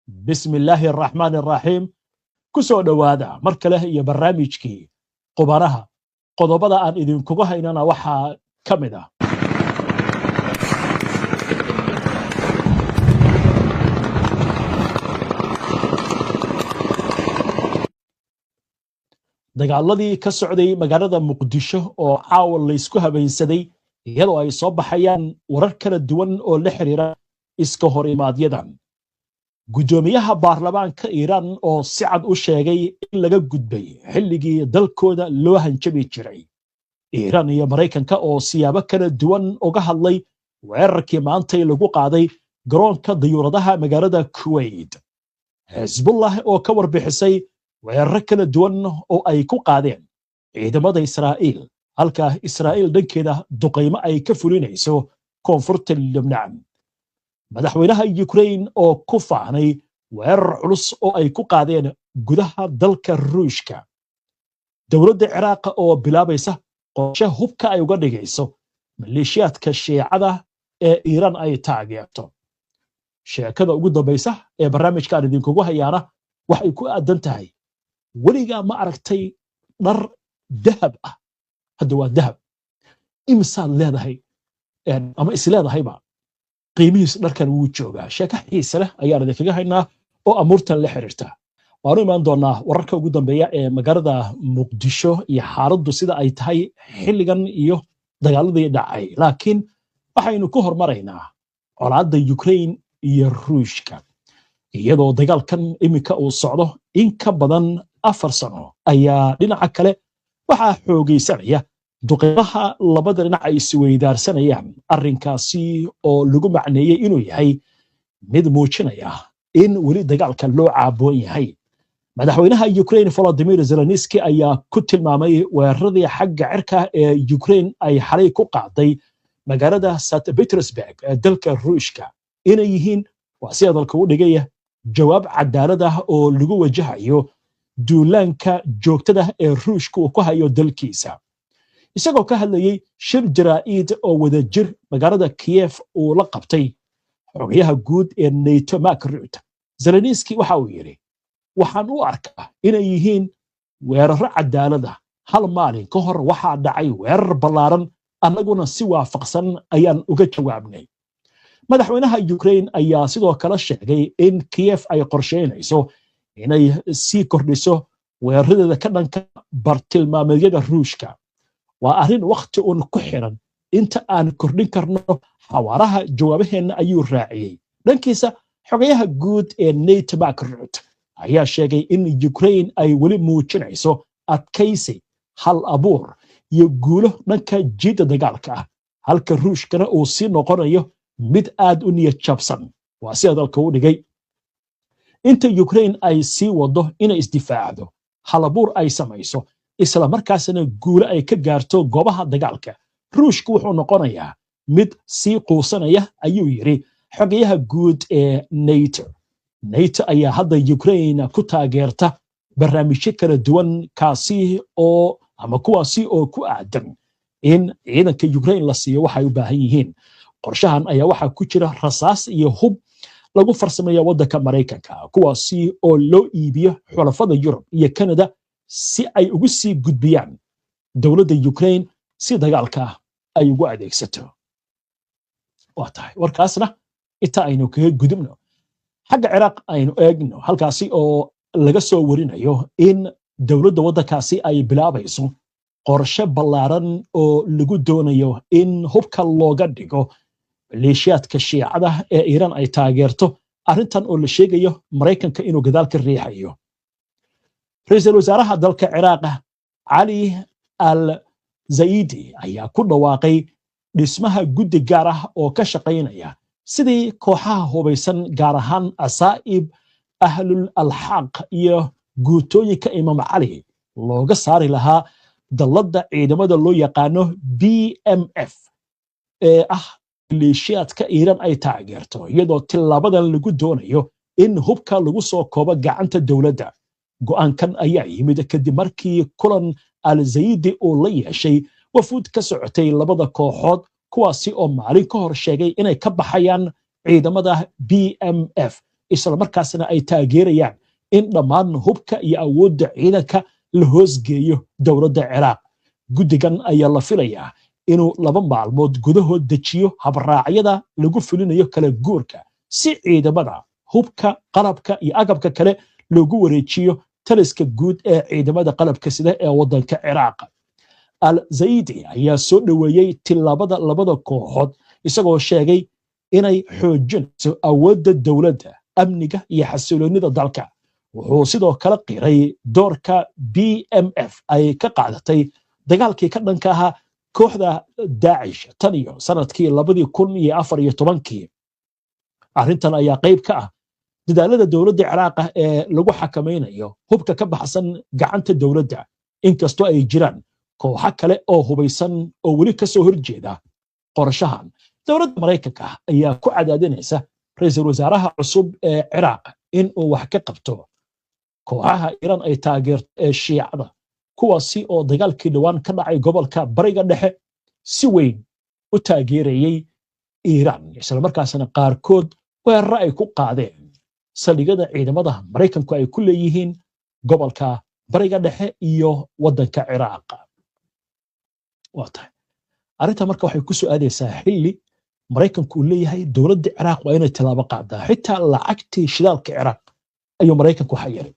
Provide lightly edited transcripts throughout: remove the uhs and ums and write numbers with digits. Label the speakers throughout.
Speaker 1: بسم الله الرحمن الرحيم كسو دوادا مركله iyo barnaamijkii qubaraha qodobada aan idin kugu haynana waxa kamida dagaaladii ka socday magaalada Muqdisho oo caawa la isku habaysaday iyadoo ay soo baxayaan warar kala duwan oo la xiriira iska hor imaadyadan gudoomiyaha baarlamaanka Iiraan oo si cad u sheegay in laga gudbay xilligii dalkooda loo hanjabi jiray Iiraan iyo Mareykanka oo siyaabo kala duwan uga hadlay weerarkii maanta lagu qaaday garoonka diyuuradaha magaalada Kuwait Hezbollah oo ka warbixisay weerar kala duwan oo ay ku qaadeen ciidamada Israa'iil halka Israa'iil dhankeeda duqeymo ay ka fulinayso koonfurta Lebanon madaxweynaha Ukraine oo ku faanay weerar culus oo ay ku qaadeen gudaha dalka Ruushka dawladda Ciraaq oo bilaabaysa qorshe hubka ay uga dhigayso maleeshiyaadka Shiicada ee Iiraan ay taageerto sheekada ugu dambaysa ee barnaamijkan idinkugu hayaana waxay ku aadan tahay weliga ma aragtay dhar dahab ah hadda waa dahab imsaad leedahay ama isleedahayba qiimihiis dharkan wuu joogaa sheeko xiise leh ayaan idinkaga haynaa oo amuurtan la xiriirta waanu imaan doonaa wararka ugu dambeeya ee magaalada Muqdisho iyo xaaladdu sida ay tahay xilligan iyo dagaaladii dhacay laakiin waxaynu ku hormaraynaa colaadda Ukraine iyo Ruushka iyadoo dagaalkan imika uu socdo in ka badan 4 sano ayaa dhinaca kale waxaa xoogaysanaya duqeymaha labada dhinac ay isweydaarsanayaan arrinkaasi oo lagu macneeyay inuu yahay mid muujinaya in weli dagaalka loo caaboon yahay madaxweynaha Ukraine Volodymyr Zelensky ayaa ku tilmaamay weeraradii xagga cirka ee Ukraine ay xalay ku qaaday magaalada St Petersburg ee dalka Ruushka inay yihiin wasiir dalka u dhigaya jawaab cadaalad ah oo lagu wajahayo duulaanka joogtada ee Ruushka uu ku hayo dalkiisa isagoo ka hadlayay shir jaraa'id oo wada jir magaalada Kiev uu la qabtay xogayaha guud ee NATO Mark Rutte Zelensky waxa uu yiri waxaan u arkaa inay yihiin weerar cadaalad ah hal maalin ka hor waxa dhacay weerar ballaaran annaguna si waafaqsan ayaan uga jawaabnay madaxweynaha Ukraine ayaa sidoo kale sheegay in Kiev ay qorsheynayso inay sii kordhiso weerarada ka dhanka bartilmaameedyada Ruushka waa arrin waqti uun ku xiran inta aan kordhin karno xawaaraha jawaabaheena ayuu raaciyay dhankiisa xogayaha guud ee NATO Mark Rutte ayaa sheegay in Ukraine ay weli muujinayso adkaysi hal abuur iyo guulo dhanka jidda dagaalka ah halka Ruushkana uu sii noqonayo mid aad u niyad jabsan waa sida dalka u dhigay inta Ukraine ay sii wado inay isdifaacdo hal abuur ay samayso isla markaasna guulo ay ka gaarto goobaha dagaalka Ruushku wuxuu noqonayaa mid sii quusanaya ayuu yiri xogayaha guud ee NATO ayaa hadda Ukraine ku taageerta barnaamijyo kala duwan kuwaasi oo ku aadan in ciidanka Ukraine la siiyo waxay u baahan yihiin qorshahan ayaa waxa ku jira rasaas iyo hub lagu farsameeyo waddanka Mareykanka kuwaasi oo loo iibiyo xulafada Yurub iyo Canada si ay ugu sii gudbiyaan dawladda Ukraine si dagaalka ay ugu adeegsato waatahay warkaasna inta aynu kaga gudubno xagga Ciraaq aynu eegno halkaasi oo laga soo warinayo in dawladda waddankaasi ay bilaabayso qorshe ballaaran oo lagu doonayo in hubka looga dhigo maleeshiyaadka Shiicada ee Iiraan ay taageerto arrintan oo la sheegayo Mareykanka inuu gadaal ka riixayo ra'iisul wasaaraha dalka Ciraaq Ali al-Zaidi ayaa ku dhawaaqay dhismaha guddi gaar ah oo ka shaqeynaya sidii kooxaha hubaysan gaar ahaan asaa'ib ahlul alxaq iyo guutooyinka Imam Ali looga saari lahaa dalladda ciidamada loo yaqaano BMF ee ah maleeshiyaadka Iiraan ay taageerto iyadoo tilaabadan lagu doonayo in hubka lagu soo koobo gacanta dawladda go'aankan ayaa yimid kadib markii kulan al-Zaidi uu la yeeshay wafuud ka socotay labada kooxood kuwaasi oo maalin ka hor sheegay inay ka baxayaan ciidamada BMF isla markaasna ay taageerayaan in dhammaan hubka iyo awoodda ciidanka la hoosgeeyo dowladda Ciraaq. Guddigan ayaa la filayaa inuu 2 maalmood gudahood dejiyo habraacyada lagu fulinayo kala guurka si ciidamada hubka qalabka iyo agabka kale loogu wareejiyo taliska guud ee ciidamada qalabka sida ee waddanka Ciraaq. Al-Zaidi ayaa soo dhaweeyay tilaabada labada kooxood isagoo sheegay inay xoojinayso awoodda dowladda, amniga iyo xasiloonida dalka. Wuxuu sidoo kale qiray doorka BMF ay ka qaadatay dagaalkii ka dhanka ahaa kooxda Daesh tan iyo sanadkii 2014. Arrintan ayaa qayb ka ah dadaalada dowladda Ciraaq ee lagu xakameynayo hubka ka baxsan gacanta dowladda, inkastoo ay jiraan kooxo kale oo hubaysan oo weli ka soo horjeeda qorshahan. Dowladda Mareykanka ayaa ku cadaadinaysa ra'iisul wasaaraha cusub ee Ciraaq in uu wax ka qabto kooxaha Iran ay taageerto ee Shiicada, kuwaasi oo dagaalkii dhawaan ka dhacay gobolka Bariga Dhexe si weyn u taageerayay Iran, isla markaasna qaarkood weeraro ay ku qaadeen saldhigyada ciidamada Mareykanku ay ku leeyihiin gobolka Bariga Dhexe iyo waddanka Ciraaq. Arrinta marka waxay ku soo aadaysaa xilli Mareykanku uu leeyahay dowladda Ciraaq waa inay tilaabo qaadaa. Xitaa lacagtii shidaalka Ciraaq ayuu Mareykanku xayiray.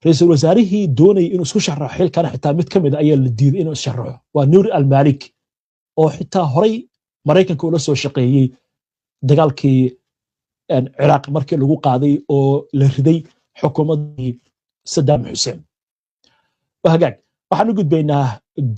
Speaker 1: ra'iisul wasaarihii doonayay inuu isku sharaxo xilkan xitaa mid ka mid ah ayaa la diiday inuu sharaxo, waa Nuur al-Maliki oo xitaa horay Mareykanka ula soo shaqeeyay dagaalkii Ciraaq markii lagu qaaday oo la riday xukuumaddii Saddam Hussein. waxaan u gudbaynaa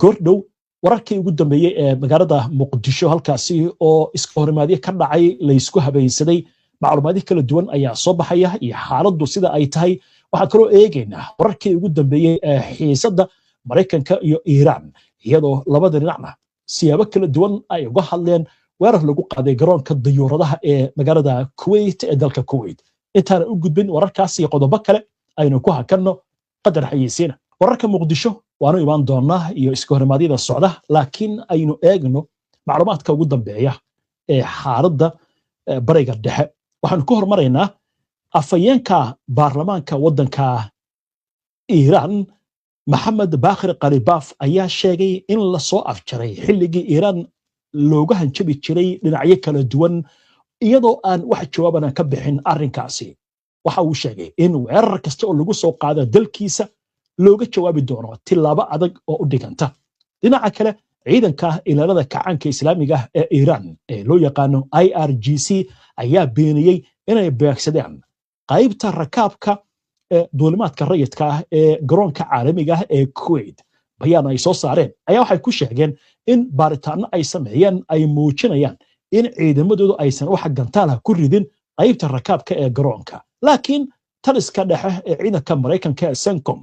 Speaker 1: goordhow wararkii ugu dambeeyay ee magaalada Muqdisho, halkaasi oo iska horimaadyo ka dhacay la isku habaysaday. macluumaadyo kala duwan ayaa soo baxaya iyo xaaladdu sida ay tahay. waxaan kaloo eegaynaa wararkii ugu dambeeyay ee xiisadda Mareykanka iyo Iiraan, iyadoo labada dhinacna siyaabo kala duwan ay uga hadleen weerar lagu qaaday garoonka dayuuradaha ee magaalada Kuwait ee dalka Kuwait. intaan u gudbin wararkaas iyo qodobo kale aynu ku hakanno qadar xayeysiina. wararka Muqdisho waanu imaan doonaa iyo iska horimaadyada socda, laakiin aynu eegno macluumaadka ugu dambeeya ee xaaladda Bariga Dhexe. waxaan ku hormaraynaa afayeenka baarlamaanka waddanka Iiraan Maxamed Baaqir Qalibaaf ayaa sheegay in la soo afjaray xilligii Iiraan looga hanjabi jiray dhinacyo kala duwan iyadoo aan wax jawaabana ka bixin arrinkaasi. waxa uu sheegay in weerar kasta oo lagu soo qaado dalkiisa looga jawaabi doono tilaabo adag oo u dhiganta. dhinaca kale, ciidanka ilaalada kacaanka islaamiga ee Iiraan ee loo yaqaano IRGC ayaa beeniyey inay beegsadeen qaybta rakaabka ee duulimaadka rayidka ah ee garoonka caalamiga ah ee Kuwait. bayaan ay soo saareen ayaa waxay ku sheegeen in baaritaano ay sameeyeen ay muujinayaan in ciidamadoodu aysan wax gantaal ah ku ridin qaybta rakaabka ee garoonka. laakiin taliska dhexe ee ciidanka Mareykanka ee CENTCOM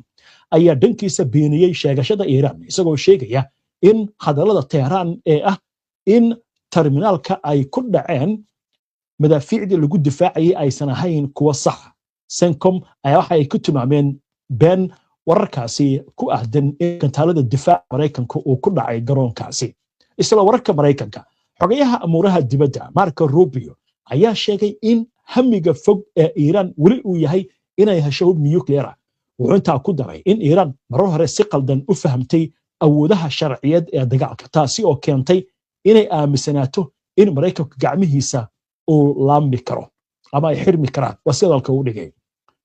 Speaker 1: ayaa dhankiisa beeniyey sheegashada Iiraan, isagoo sheegaya in hadallada Teheraan ee ah in terminaalka ay ku dhaceen madaafiicdii lagu difaacayay aysan ahayn kuwa sax. CENTCOM ayaa waxa ay ku tilmaameen been wararkaasi ku ahdan in gantaalada difaaca Mareykanka uu ku dhacay garoonkaasi. isla wararka Mareykanka, xogayaha amuuraha dibadda Marco Rubio ayaa sheegay in hamiga fog ee Iiraan weli uu yahay inay hesho hub nuclear. wuxuu intaa ku daray in Iiraan marar hore si qaldan u fahamtay awoodaha sharciyeed ee dagaalka, taasi oo keentay inay aaminsanaato in Mareykanku gacmihiisa uu laami karo ama ay xirmi karaan. waa sidalka uu dhigay.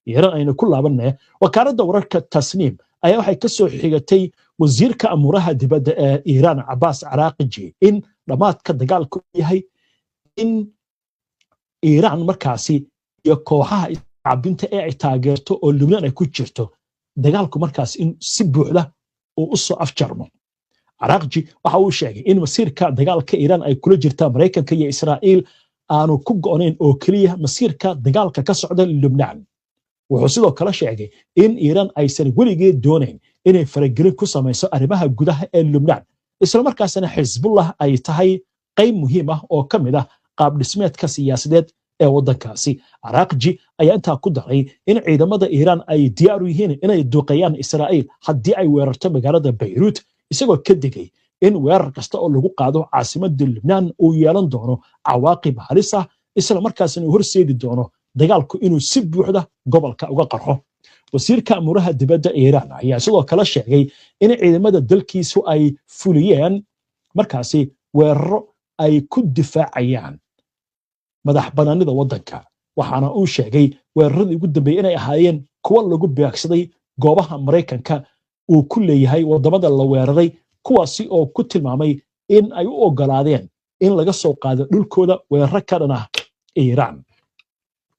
Speaker 1: Iiraan ayna ku laabanaya wakaaladda wararka Tasniim ayaa waxay ka soo xigatay wasiirka amuuraha dibadda ee Iiraan Abbas Araghchi in dhamaadka dagaalku yahay in Iiraan markaasi iyo kooxaha cabinta ee ay taageerto oo Lubnaan ay ku jirto dagaalku markaas in si buuxda uu u soo afjarmo. Araghchi waxa uu sheegay in masiirka dagaalka Iiraan ay kula jirta Mareykanka iyo Israa'iil aanu ku go'nayn oo kaliya masiirka dagaalka ka socda Lubnaan. wuxuu sidoo kale sheegay in Iiraan aysan weligeed doonayn inay faragelin ku samayso arrimaha gudaha ee Lubnaan, isla markaasna Xisbullah ay tahay qayb muhiim ah oo ka mid ah qaab dhismeedka siyaasadeed ee waddankaasi. Araghchi ayaa intaa ku daray in ciidamada Iiraan ay diyaar u yihiin inay duqeeyaan Israa'iil haddii ay weerarto magaalada Beirut, isagoo ka digay in weerar kasta oo lagu qaado caasimadda Lubnaan uu yeelan doono cawaaqib halis ah isla markaasna uu horseedi doono dagaalku inuu si buuxda gobolka uga qarxo wasiirka amuraha dibadda Iiraan ayaa sidoo kale sheegay in ciidamada dalkiisu ay fuliyeen markaasi weeraro ay ku difaacayaan madax banaanida waddanka waxaana uu sheegay weeraradii ugu dambeeyay inay ahaayeen kuwa lagu beegsaday goobaha Mareykanka uu ku leeyahay wadamada la weeraray kuwaasi oo ku tilmaamay in ay u ogolaadeen in laga soo qaado dhulkooda weeraro ka dhan ah Iiraan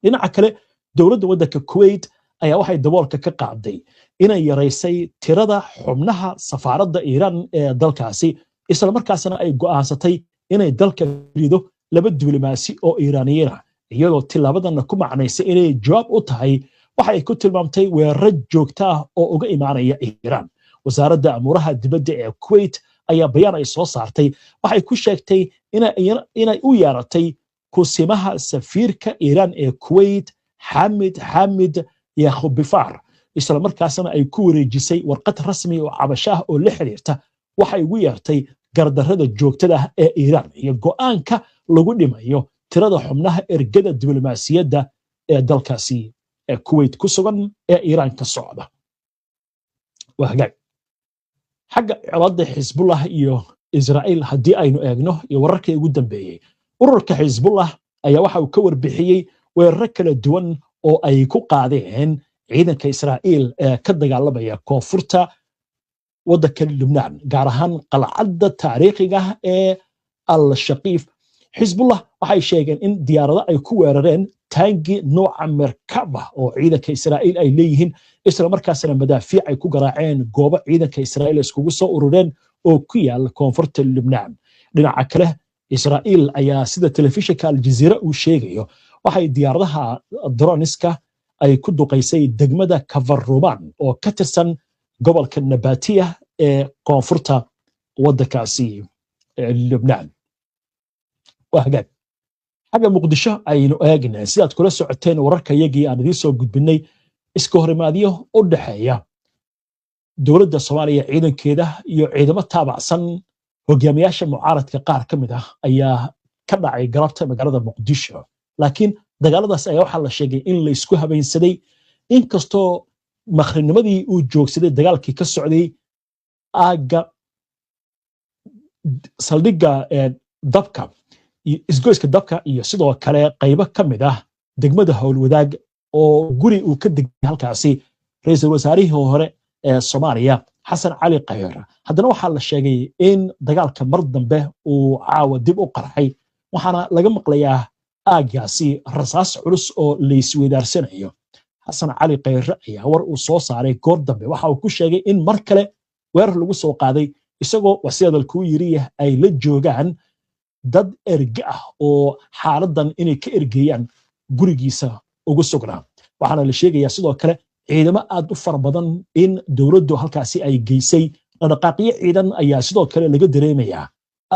Speaker 1: dhinaca kale dowladda waddanka Kuwait ayaa waxay daboolka ka qaaday inay yareysay tirada xubnaha safaaradda Iiraan ee dalkaasi isla markaasna ay go'aansatay inay dalka rido laba diblomaasi oo Iiraaniyiin ah iyadoo tilaabadan ku macnaysay inay jawaab u tahay waxa ay ku tilmaamtay weeraro joogto ah oo uga imaanaya Iiraan wasaaradda amuraha dibadda ee Kuwait ayaa bayaan ay soo saartay waxay ku sheegtay inay u yeeratay kusimaha safiirka Iiraan ee Kuwait Hamid Yakhubifar isla markaasna ay ku wareejisay warqad rasmi oo cabasho ah oo la xiriirta waxay ugu yeertay gardarrada joogtada ah ee Iiraan iyo go'aanka lagu dhimayo tirada xubnaha ergada diblomaasiyadda ee dalkaasi ee Kuwait ku sugan ee Iiraan ka socda wahagaag xagga ciidamada Xisbullah iyo Israa'iil haddii aynu eegno iyo wararkii ugu dambeeyay ururka Xisbullah ayaa waxa uu ka warbixiyay weeraro kala duwan oo ay ku qaadeen ciidanka Israa'iil ee ka dagaalamaya koonfurta waddanka Lubnaan gaar ahaan qalcadda taariikhiga ah ee Al-Shaqiif Xisbullah waxay sheegeen in diyaarado ay ku weerareen taangi nooca Merkaba oo ciidanka Israa'iil ay leeyihiin isla markaasna madaafiic ay ku garaaceen goobo ciidanka Israa'iil iskugu soo urureen oo ku yaal koonfurta Lubnaan dhinaca kale Israa'iil ayaa sida telefishinka Al Jazeera uu sheegayo waxay diyaaradaha droniska ay ku duqaysay degmada Kavarruman oo ka tirsan gobolka Nabatiya ee koonfurta waddankaasi Lubnaan wahagaag xagga Muqdisho aynu eegnaa sidaad kula socoteen wararkayagii aan idiin soo gudbinay iska horimaadyo u dhaxeeya dowladda Soomaaliya ciidankeeda iyo ciidamo taabacsan hogaamiyaasha mucaaradka qaar ka mid ah ayaa ka dhacay galabta magaalada Muqdisho laakiin dagaaladaas ayaa waxaa la sheegay in la isku habeynsaday inkastoo makhriinimadii uu joogsaday dagaalkii ka socday aaga saldhigga dabka isgoyska dabka iyo sidoo kale qaybo ka mid ah degmada Howlwadaag oo guri uu ka degay halkaasi ra'iisul wasaarihii hore ee Soomaaliya Xasan Cali Khayre haddana waxaa la sheegay in dagaalka mar dambe uu caawa dib u qarxay waxaana laga maqlayaa aagaasi rasaas culus oo la isweydaarsanayo Xasan Cali Khayre ayaa war uu soo saaray goor dambe waxa uu ku sheegay in mar kale weerar lagu soo qaaday isagoo wasiirada yiri ay la joogaan dad erga ah oo xaaladan inay ka ergeeyaan gurigiisa ugu sugnaa waxaana la sheegayaa sidoo kale ciidamo aad u fara badan in dowladdu halkaasi ay geysay dhaqaaqyo ciidan ayaa sidoo kale laga dareemayaa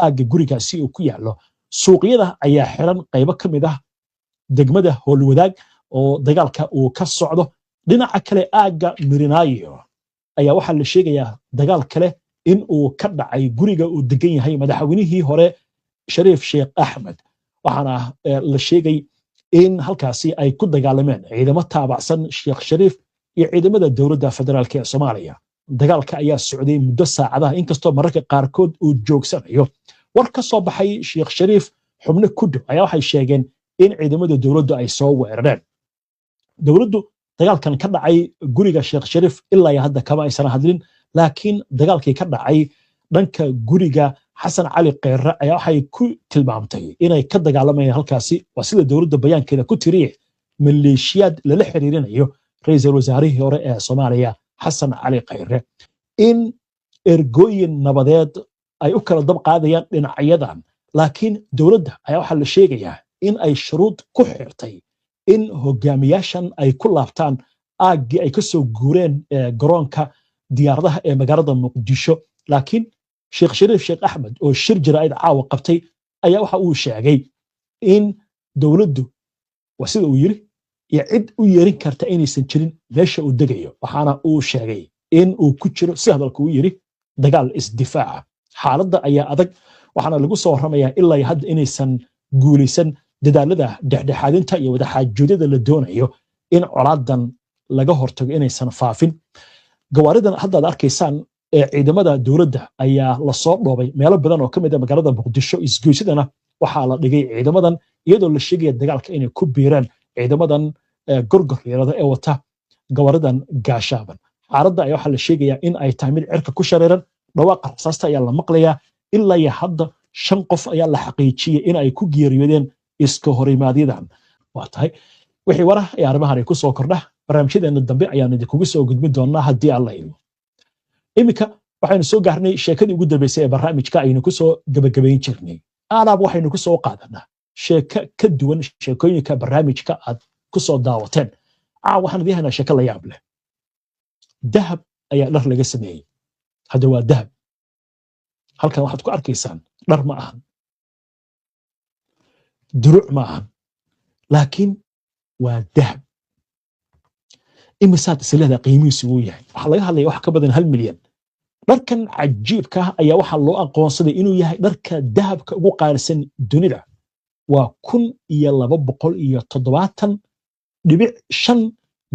Speaker 1: aaga gurigaasi uu ku yaalo suuqyada ayaa xiran qaybo ka mid ah degmada Howlwadaag oo dagaalka uu ka socdo dhinaca kale aaga Mirinaayo ayaa waxaa la sheegayaa dagaal kale in uu ka dhacay guriga uu degan yahay madaxweynihii hore Shariif Sheekh Axmed waxaana la sheegay in halkaasi ay ku dagaalameen ciidamo taabacsan Sheekh Shariif iyo ciidamada dowladda federaalka ee Soomaaliya dagaalka ayaa socday muddo saacadaha inkastoo mararka qaarkood uu joogsanayo war ka soo baxay Sheekh Shariif xubno ku dhow ayaa waxay sheegeen in ciidamada dowladdu ay soo weerareen dowladdu dagaalkan ka dhacay guriga Sheekh Shariif ilaa hadda kama aysan hadlin laakiin dagaalkii ka dhacay dhanka guriga Xasan Cali Khayre ayaa waxay ku tilmaamtay inay ka dagaalamayaan halkaasi waa sida dowladda bayaankeeda ku tiriyay maleeshiyad lala xiriirinayo ra'iisul wasaarihii hore ee Soomaaliya Xasan Cali Khayre in ergooyin nabadeed ay u kala dab qaadayaan dhinacyadan laakiin dowladda ayaa waxaa la sheegayaa in ay shuruud ku xirtay in hogaamiyaashan ay ku laabtaan aaggii ay ka soo guureen garoonka diyaaradaha ee magaalada Muqdisho laakiin Sheekh Shariif Sheekh Axmed oo shir jaraa'id caawa qabtay ayaa waxa uu sheegay in dowladdu waa sida uu yiri iyo cid u yeerin karta inaysan jirin meesha uu degayo waxaana uu sheegay in uu ku jiro si hadalku uu yiri dagaal isdifaaca xaaladda ayaa adag waxaana lagu soo warramayaa ilaa hadda inaysan guulaysan dadaalada dhexdhexaadinta iyo wadaxaajoodida la doonayo in colaadan laga hortago inaysan faafin. gawaaridan haddaad arkaysaan ee ciidamada dowladda ayaa lasoo dhoobay meelo badan oo ka mid ah magaalada muqdisho. isgoysadana waxaa la dhigay ciidamadan iyadoo la sheegaya dagaalka inay ku biireen ciidamadan gorgoryeerada ee wata gawaaridan gaashaaban. xaaladda ayaa waxaa la sheegayaa in ay tahay mid cirka ku shareeran. dhawaaqa rasaasta ayaa la maqlayaa. ilaa iyo hadda 5 qof ayaa la xaqiijiyey in ay ku geeriyoodeen iska horimaadyadaan. waa tahay wixii warah ee arrimahan ay ku soo kordha barnaamijyadeena dambe ayaan idinkugu soo gudbin doonaa haddii alla ilmo. iminka waxaynu soo gaarnay sheekadii ugu dambeysay ee barnaamijka aynu ku soo gabagabayn jirnay. aalaab waxaynu ku soo qaadanaa sheeko ka duwan sheekooyinka barnaamijka aad ku soo daawateen. waxaan idin haynaa sheeko la yaab leh. dahab ayaa dhar laga sameeyey. hadda waa dahab. halkan waxaad ku arkaysaan dhar ma ahan, duruuc ma ahan, laakiin waa dahab. imisaad isleedahay qiimihiisu uu yahay? waxaa laga hadlaya wax ka badan 1 milyan. dharkan cajiibka ah ayaa waxaa loo aqoonsaday inuu yahay dharka dahabka ugu qaalisan dunida. waa 1270.5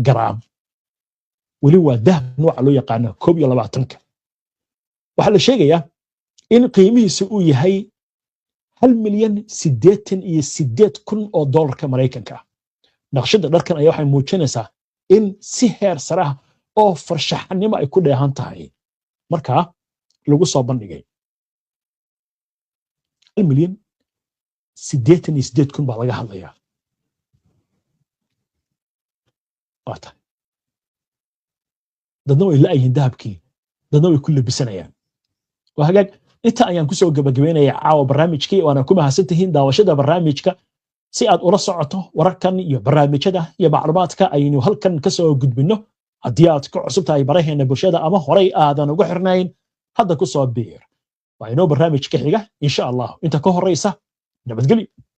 Speaker 1: garaam. weli waa dahab nooca loo yaqaano 21. waxaa la sheegayaa in qiimihiisu uu yahay 1,088,000 oo doolarka Mareykanka ah. naqshada dharkan ayaa waxay muujinaysaa in si heer sare ah oo farshaxanimo ay ku dheehan tahay markaa lagu soo bandhigay. 1,088,000 baa laga hadlayaa. dadna way la'yihiin dahabkii, dadna way ku labisanayaan. waa hagaag inta ayaan ku soo gabagabeynaya caawa barnaamijkii. waana ku mahadsantihiin daawashada barnaamijka. si aad ula socoto wararkan iyo barnaamijyada iyo macluumaadka aynu halkan ka soo gudbinno, haddii aad ku cusub tahay baraheena bulshada ama horay aadan ugu xirnayn, hadda ku soo biir. waa inoo barnaamij ka xiga insha Allah. inta ka horeysa nabadgelyo.